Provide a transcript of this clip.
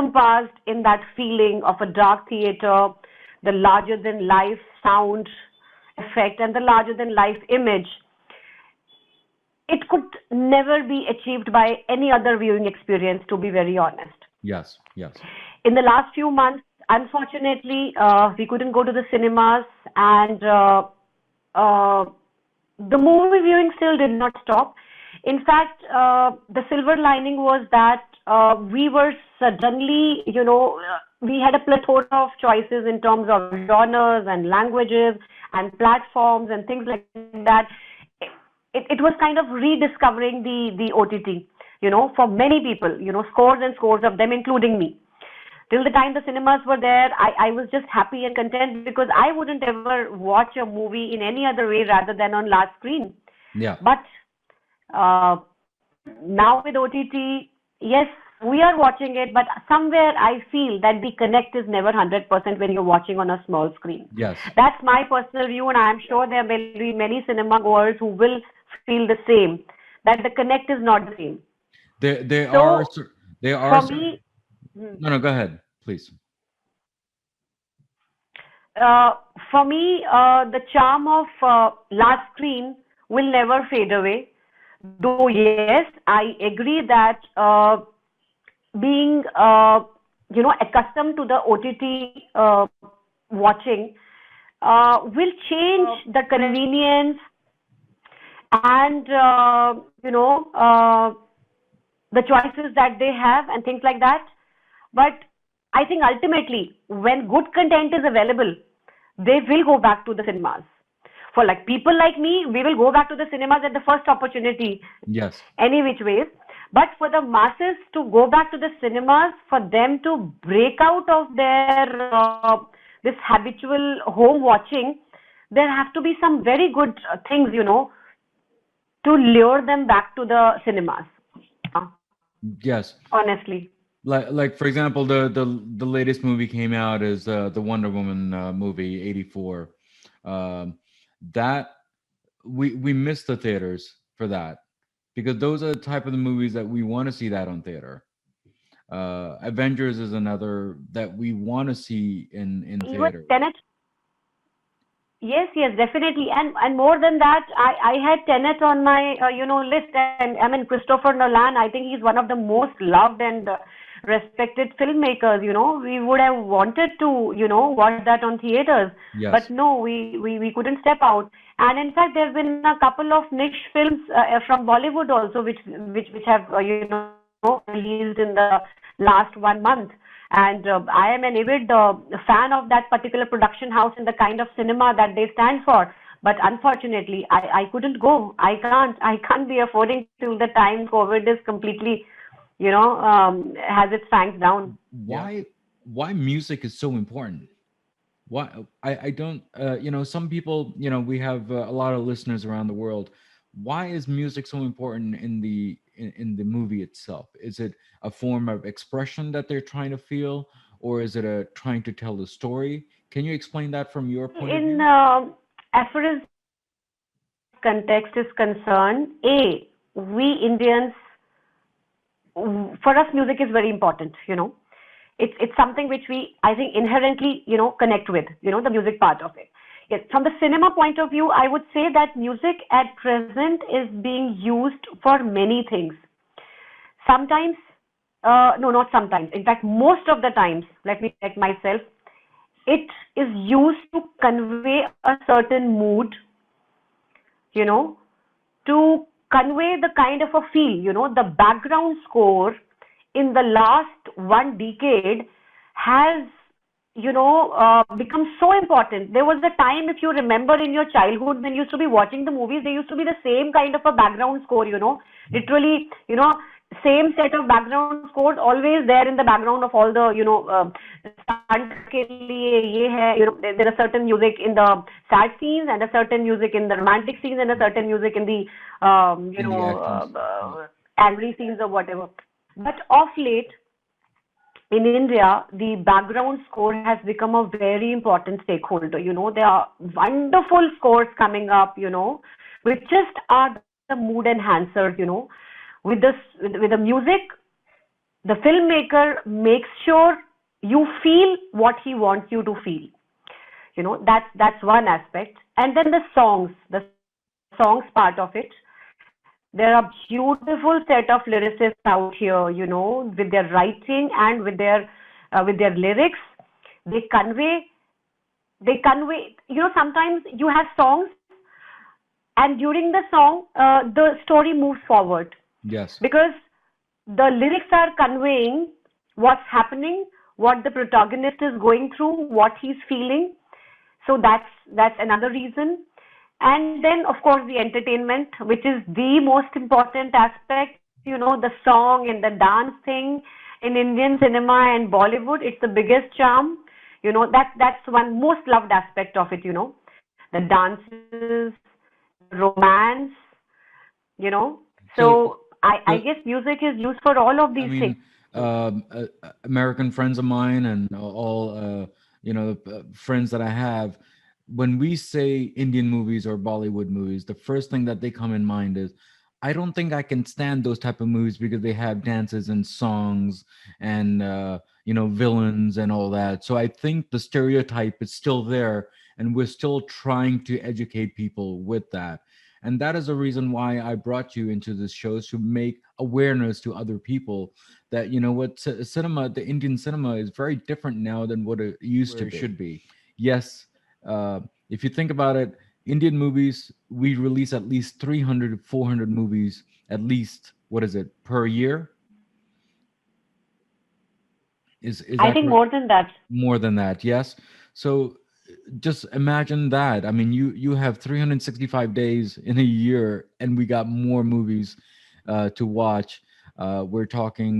encompassed in that feeling of a dark theater, the larger than life sound effect and the larger than life image, it could never be achieved by any other viewing experience, to be very honest. Yes, yes. In the last few months, unfortunately, we couldn't go to the cinemas, and uh, the movie viewing still did not stop. In fact, the silver lining was that we were suddenly, we had a plethora of choices in terms of genres and languages and platforms and things like that. It was kind of rediscovering the OTT, for many people, scores and scores of them, including me. Till the time the cinemas were there, I was just happy and content because I wouldn't ever watch a movie in any other way rather than on large screen. Yeah. But now with OTT, yes, we are watching it, but somewhere I feel that the connect is never 100% when you're watching on a small screen. Yes. That's my personal view, and I'm sure there will be many cinema goers who will feel the same, that the connect is not the same. There are So there are for me, no, go ahead, please. uh, the charm of large screen will never fade away. Though yes, I agree that being accustomed to the OTT watching will change the convenience and the choices that they have and things like that. But I think ultimately, when good content is available, they will go back to the cinemas. For like people like me, we will go back to the cinemas at the first opportunity, Yes. any which ways. But for the masses to go back to the cinemas, for them to break out of their this habitual home watching, there have to be some very good things, to lure them back to the cinemas. Yes. Honestly. Like for example, the latest movie came out is the Wonder Woman movie 84. Um, that we missed the theaters for that because those are the type of the movies that we want to see that on theater. Avengers is another that we want to see in Even theaters. Tenet. Yes, yes, definitely. And more than that, I had Tenet on my list, and I mean Christopher Nolan. I think he's one of the most loved and respected filmmakers. We would have wanted to watch that on theaters, but Yes. no, we couldn't step out. And in fact, there's been a couple of niche films from Bollywood also, which have released in the last 1 month. And I am an avid fan of that particular production house and the kind of cinema that they stand for. But unfortunately, I couldn't go. I can't be affording till the time COVID is completely, has its fangs down. Why music is so important? Why I don't some people, we have a lot of listeners around the world. Why is music so important in the movie itself? Is it a form of expression that they're trying to feel, or is it a trying to tell the story? Can you explain that from your point of In view? as far as context is concerned, we Indians, for us, music is very important. It's something which we, I think, inherently, connect with. The music part of it. Yes, from the cinema point of view, I would say that music at present is being used for many things. Sometimes, no, not sometimes. In fact, most of the times, let me check myself. It is used to convey a certain mood, you know, to convey the kind of a feel, the background score in the last 1 decade has, become so important. There was a time, if you remember in your childhood, when you used to be watching the movies, there used to be the same kind of a background score, literally, same set of background scores always there in the background of all the, stunt ke liye ye hai, there are certain music in the sad scenes and a certain music in the romantic scenes and a certain music in the, In the actions. Yeah. angry scenes or whatever. But of late, in India, the background score has become a very important stakeholder. There are wonderful scores coming up, which just are the mood enhancers, with this with the music. The filmmaker makes sure you feel what he wants you to feel. That's one aspect. And then the songs part of it. There are beautiful set of lyricists out here, with their writing and with their lyrics. They convey they convey. Sometimes you have songs, and during the song, the story moves forward Yes. because the lyrics are conveying what's happening, what the protagonist is going through, what he's feeling. So that's another reason. And then, of course, the entertainment, which is the most important aspect. The song and the dance thing in Indian cinema and Bollywood, it's the biggest charm. That's one most loved aspect of it. The dances, the romance. You know. So, So I so guess music is used for all of I these things. mean, American friends of mine and all, friends that I have, when we say Indian movies or Bollywood movies, the first thing that they come in mind is, I don't think I can stand those type of movies because they have dances and songs and villains and all that. So I think the stereotype is still there, and we're still trying to educate people with that. And that is the reason why I brought you into this show, to make awareness to other people that cinema, the Indian cinema, is very different now than what it used to Where it be. should be. Yes, if you think about it, Indian movies, we release at least 300 to 400 movies, at least, what is it, per year? Is I that think correct? more than that. More than that, yes. So just imagine that. I mean, you have 365 days in a year, and we got more movies to watch. We're talking